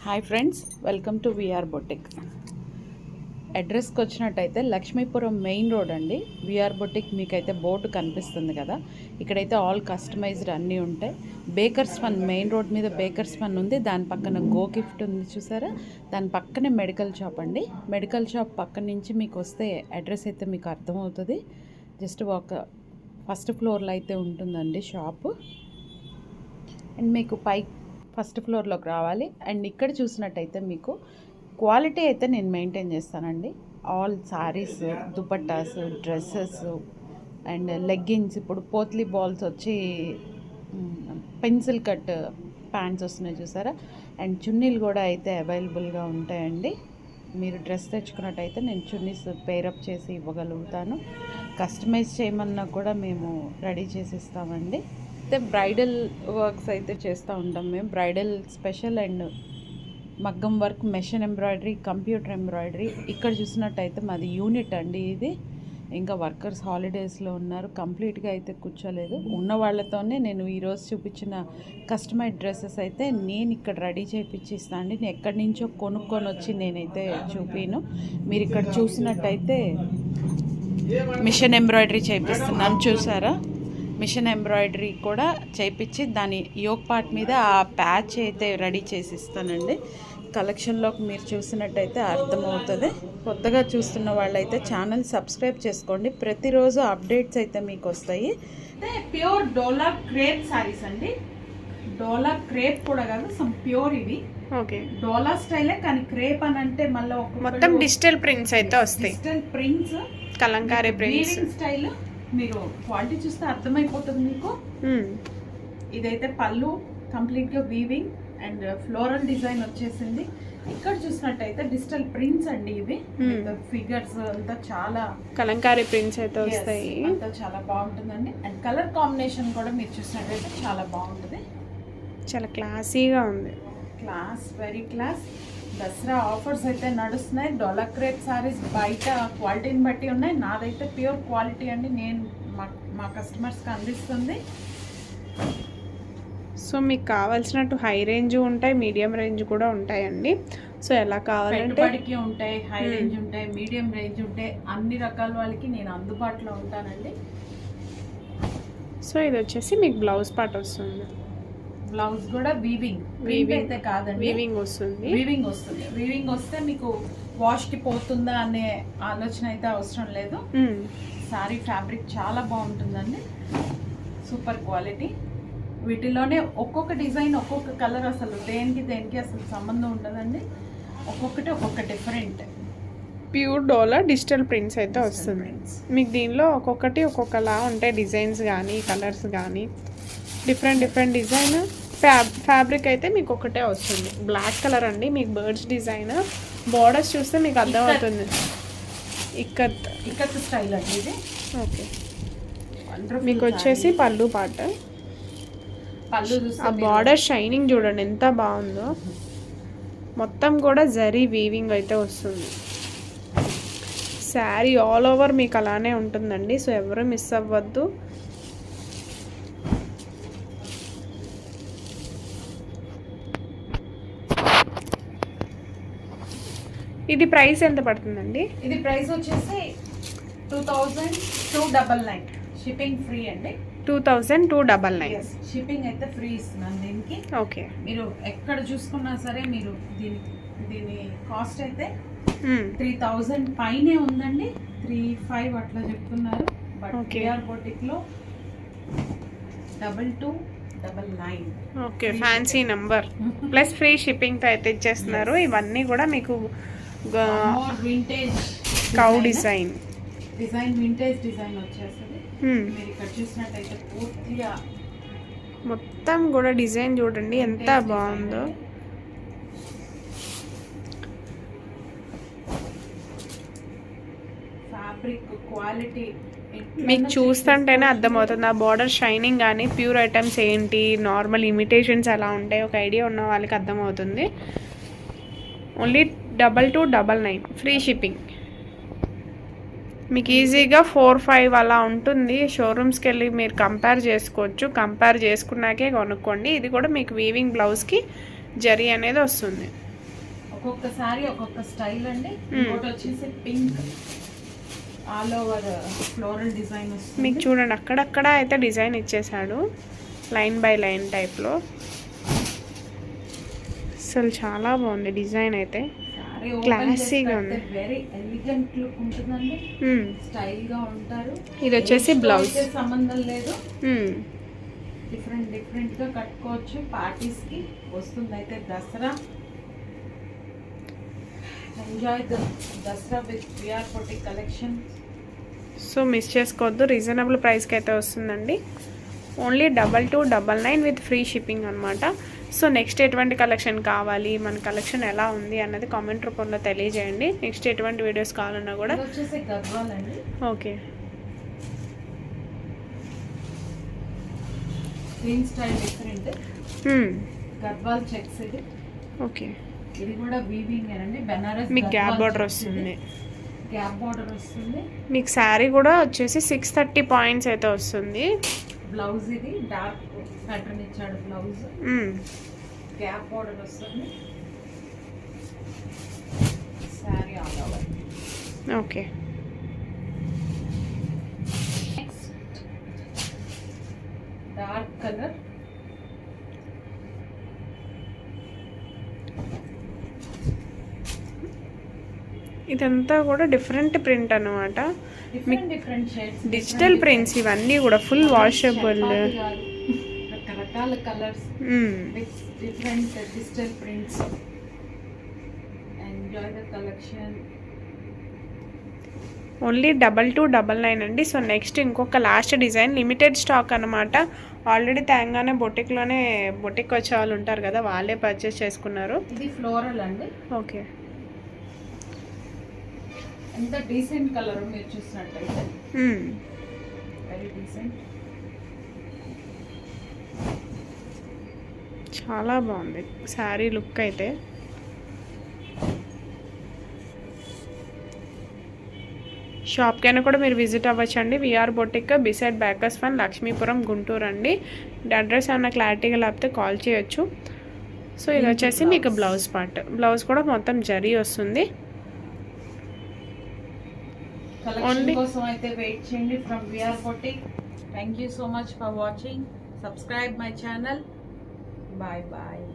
Hi friends, welcome to VR boutique. అడ్రస్కి వచ్చినట్టయితే Lakshmipuram main road అండి. విఆర్ బొటిక్ మీకైతే బోర్డు కనిపిస్తుంది కదా, ఇక్కడైతే ఆల్ కస్టమైజ్డ్ అన్నీ ఉంటాయి. బేకర్స్ ఫన్ మెయిన్ రోడ్ మీద బేకర్స్ ఫన్ ఉంది, దాని పక్కన గో గిఫ్ట్ ఉంది చూసారా, దాని పక్కనే మెడికల్ షాప్ అండి. మెడికల్ షాప్ పక్కన నుంచి మీకు వస్తే అడ్రస్ అయితే మీకు అర్థమవుతుంది. జస్ట్ ఒక ఫస్ట్ ఫ్లోర్లో అయితే ఉంటుందండి షాపు. అండ్ మీకు ఫస్ట్ ఫ్లోర్లోకి రావాలి. అండ్ ఇక్కడ చూసినట్టయితే మీకు క్వాలిటీ అయితే నేను మెయింటైన్ చేస్తానండి. All saris, dupattas, dresses and leggings. ఇప్పుడు పోత్లీ బాల్స్ వచ్చి పెన్సిల్ కట్ ప్యాంట్స్ వస్తున్నాయి చూసారా. అండ్ చున్నీలు కూడా అయితే అవైలబుల్గా ఉంటాయండి. మీరు డ్రెస్ తెచ్చుకున్నట్టయితే నేను చున్నీస్ పేరప్ చేసి ఇవ్వగలుగుతాను. కస్టమైజ్ చేయమన్నా కూడా మేము రెడీ చేసి ఇస్తామండి. అయితే బ్రైడల్ వర్క్స్ అయితే చేస్తూ ఉంటాం మేము. బ్రైడల్ స్పెషల్ అండ్ మగ్గం work, machine embroidery, computer embroidery. ఇక్కడ చూసినట్టయితే మాది యూనిట్ అండి ఇది. ఇంకా వర్కర్స్ హాలిడేస్లో ఉన్నారు, కంప్లీట్గా అయితే కూర్చోలేదు. ఉన్న వాళ్ళతోనే నేను ఈరోజు చూపించిన కస్టమైజ్ డ్రెస్సెస్ అయితే నేను ఇక్కడ రెడీ చేయించి ఇస్తాను అండి. నేను ఎక్కడి నుంచో కొనుక్కొని వచ్చి నేనైతే చూపిను. మీరు ఇక్కడ చూసినట్టయితే మిషన్ ఎంబ్రాయిడరీ చేయిస్తున్నాను చూసారా. మిషన్ ఎంబ్రాయిడరీ కూడా చేయించి దాని యోక్ పార్ట్ మీద ఆ ప్యాచ్ అయితే రెడీ చేసి ఇస్తానండి. కలెక్షన్లోకి మీరు చూసినట్టయితే అర్థమవుతుంది. కొత్తగా చూస్తున్న వాళ్ళైతే ఛానల్ సబ్స్క్రైబ్ చేసుకోండి. ప్రతిరోజు అప్డేట్స్ అయితే మీకు వస్తాయి. ప్యూర్ డోలా క్రేప్ సారీస్ అండి. డోలా క్రేప్ కూడా కాదు, సమ్ ప్యూర్ ఇవి. ఓకే, డోలా స్టైలే కానీ క్రేప్ అని అంటే మళ్ళీ మొత్తం డిజిటల్ ప్రింట్స్ అయితే వస్తాయి. Digital prints, Kalamkari prints style. మీరు క్వాలిటీ చూస్తే అర్థమైపోతుంది మీకు. ఇదైతే పళ్ళు కంప్లీట్గా వీవింగ్ అండ్ ఫ్లోరల్ డిజైన్ వచ్చేసింది. ఇక్కడ చూసినట్టయితే డిజిటల్ ప్రింట్స్ అండి ఇవి. ఫిగర్స్ అంతా చాలా కలంకారీ ప్రింట్స్ అయితే వస్తాయి. అంతా చాలా బాగుంటుందండి. అండ్ కలర్ కాంబినేషన్ కూడా మీరు చూసినట్టయితే చాలా బాగుంటుంది. చాలా క్లాసీగా ఉంది. Class, very class. Dasara offers అయితే నడుస్తున్నాయి. డోలా క్రేప్ సారీస్ బయట క్వాలిటీని బట్టి ఉన్నాయి, నాదైతే ప్యూర్ క్వాలిటీ అండి. నేను మా కస్టమర్స్కి అందిస్తుంది. సో మీకు కావాల్సినట్టు హై రేంజ్ ఉంటాయి, మీడియం రేంజ్ కూడా ఉంటాయండి. సో ఎలా కావాలంటే ఉంటాయి, హై రేంజ్ ఉంటాయి, మీడియం రేంజ్ ఉంటాయి. అన్ని రకాల వాళ్ళకి నేను అందుబాటులో ఉంటానండి. సో ఇది వచ్చేసి మీకు బ్లౌజ్ పార్ట్ వస్తుంది. బ్లౌజ్ కూడా వీవింగ్ అయితే కాదండి, వీవింగ్ వస్తుంది. వీవింగ్ వస్తే మీకు వాష్ కి పోతుందా అనే ఆలోచన అయితే అవసరం లేదు. సారీ ఫ్యాబ్రిక్ చాలా బాగుంటుందండి, సూపర్ క్వాలిటీ. వీటిలోనే ఒక్కొక్క డిజైన్, ఒక్కొక్క కలర్, అసలు దేనికి అసలు సంబంధం ఉండదండి. ఒక్కొక్కటి ఒక్కొక్క డిఫరెంట్. ప్యూర్ డోలా డిజిటల్ ప్రింట్స్ అయితే వస్తుంది మీకు. దీనిలో ఒక్కొక్కటి ఒక్కొక్కలా ఉంటాయి, డిజైన్స్ కానీ కలర్స్ కానీ డిఫరెంట్ డిజైన్. ఫ్యాబ్రిక్ అయితే మీకు ఒకటే వస్తుంది, బ్లాక్ కలర్ అండి. మీకు బర్డ్స్ డిజైన్, బార్డర్స్ చూస్తే మీకు అర్థమవుతుంది. ఇక్కత్ స్టైల్ అండి ఇది. ఓకే, మీకు వచ్చేసి పళ్ళు పాట. ఆ బార్డర్ షైనింగ్ చూడండి ఎంత బాగుందో. మొత్తం కూడా జరీ వీవింగ్ అయితే వస్తుంది. శారీ ఆల్ ఓవర్ మీకు అలానే ఉంటుందండి. సో ఎవరు మిస్ అవ్వద్దు. ఇది ప్రైస్ ఎంత పడుతుందండి? ఇది ప్రైస్ వచ్చేసి 2299. షిప్పింగ్ ఫ్రీ అండి. 2299. షిప్పింగ్ అయితే ఫ్రీ ఇస్తున్నాను దీనికి. ఓకే, మీరు ఎక్కడ చూసుకున్నా సరే మీరు దీని కాస్ట్ అయితే 3000 పైనే ఉందండి. 35 అట్లా చెప్తున్నారు. బట్ విఆర్ బొటిక్ లో 2299. Okay, fancy number plus free shipping తో అయితే ఇచ్చేస్తున్నారు. ఇవన్నీ కూడా మీకు vintage cow design vintage design వచ్చేస్తుంది. మీరు ఇక్కడ చూసినట్టయితే పూర్తిగా మొత్తం కూడా డిజైన్ చూడండి ఎంత బాగుందో. ఫ్యాబ్రిక్ క్వాలిటీ మీకు చూస్తుంటేనే అర్థమవుతుంది. ఆ బార్డర్ షైనింగ్ కానీ ప్యూర్ ఐటమ్స్ ఏంటి, నార్మల్ ఇమిటేషన్స్ ఎలా ఉంటాయి ఒక ఐడియా ఉన్న వాళ్ళకి అర్థమవుతుంది. Only 2299 free shipping. మీకు ఈజీగా 4-5 అలా ఉంటుంది. షోరూమ్స్కి వెళ్ళి మీరు కంపేర్ చేసుకోవచ్చు. కంపేర్ చేసుకున్నాకే కొనుక్కోండి. ఇది కూడా మీకు వీవింగ్ బ్లౌజ్కి జరీ అనేది వస్తుంది. ఒక్కొక్కసారి ఒక్కొక్క స్టైల్ అండి. ఇంకోటి వచ్చేసి pink all over floral design వస్తుంది. మీకు చూడండి అక్కడక్కడ అయితే డిజైన్ ఇచ్చేసాడు లైన్ బై లైన్ టైప్లో. అసలు చాలా బాగుంది డిజైన్ అయితే, క్లాసీగా ఉంది. వెరీ ఎలిగెంట్ లుక్ ఉంటుందండి, స్టైల్ గా ఉంటారు. ఇది వచ్చేసి బ్లౌజ్, సంబంధం లేదు, డిఫరెంట్ గా కట్టుకోవచ్చు. పార్టీస్ కి వస్తుంది అయితే Dasara. Enjoy the Dasara with VR boutique collection. So miss చేసుకోవద్దు, రీజనబుల్ ప్రైస్కి అయితే వస్తుందండి. ఓన్లీ 2299 విత్ ఫ్రీ షిప్పింగ్ అనమాట. సో నెక్స్ట్ ఎటువంటి కలెక్షన్ కావాలి, మన కలెక్షన్ ఎలా ఉంది అన్నది కామెంట్ రూపంలో తెలియజేయండి. నెక్స్ట్ ఎటువంటి వీడియోస్ కావాలన్నా కూడా. వచ్చేసి గద్వాల్ అండి. Okay, screen style different, Gadwal checks ఇది. ఓకే, ఇది కూడా వీవింగ్ అండి, బెనారస్. మీకు గ్యాప్ బార్డర్ వస్తుంది, గ్యాప్ బార్డర్ వస్తుంది. మీకు శారీ కూడా వచ్చేసి 630 పాయింట్స్ అయితే వస్తుంది. బ్లౌజ్ ఇది డార్క్ ప్యాటర్న్ ఇచ్చాడు బ్లౌజ్, గ్యాప్ బార్డర్ వస్తుంది. Sari all over. Okay, next dark colour, ఇదంతా కూడా డిఫరెంట్ ప్రింట్ అనమాట. డిఫరెంట్ షేడ్స్, డిజిటల్ ప్రింట్స్ ఇవన్నీ కూడా ఫుల్ వాషబుల్, రకరకాల colours, different digital prints. Enjoy the collection. Only 2299 అండి. సో నెక్స్ట్ ఇంకొక లాస్ట్ డిజైన్, లిమిటెడ్ స్టాక్ అనమాట. ఆల్రెడీ తెలంగాణ బొటిక్లోనే బొటిక్ వచ్చే వాళ్ళు ఉంటారు కదా, వాళ్ళే పర్చేస్ చేసుకున్నారు. ఇది ఫ్లోరల్ అండి. ఓకే, ఎంత డీసెంట్ కలర్ మీరు చూసినట్టయితే, వెరీ డీసెంట్, చాలా బాగుంది శారీ లుక్ అయితే. షాప్కైనా కూడా మీరు విజిట్ అవ్వచ్చండి. VR boutique beside bakers fun, Lakshmipuram, Guntur అండి. అడ్రస్ ఏమైనా క్లారిటీగా లేకపోతే కాల్ చేయొచ్చు. సో ఇది వచ్చేసి మీకు బ్లౌజ్ పార్ట్, బ్లౌజ్ కూడా మొత్తం జరీ వస్తుంది. కలెక్షన్ కోసం అయితే వెయిట్ చేయండి from VR boutique. Thank you so much for watching. Subscribe my channel. Bye bye.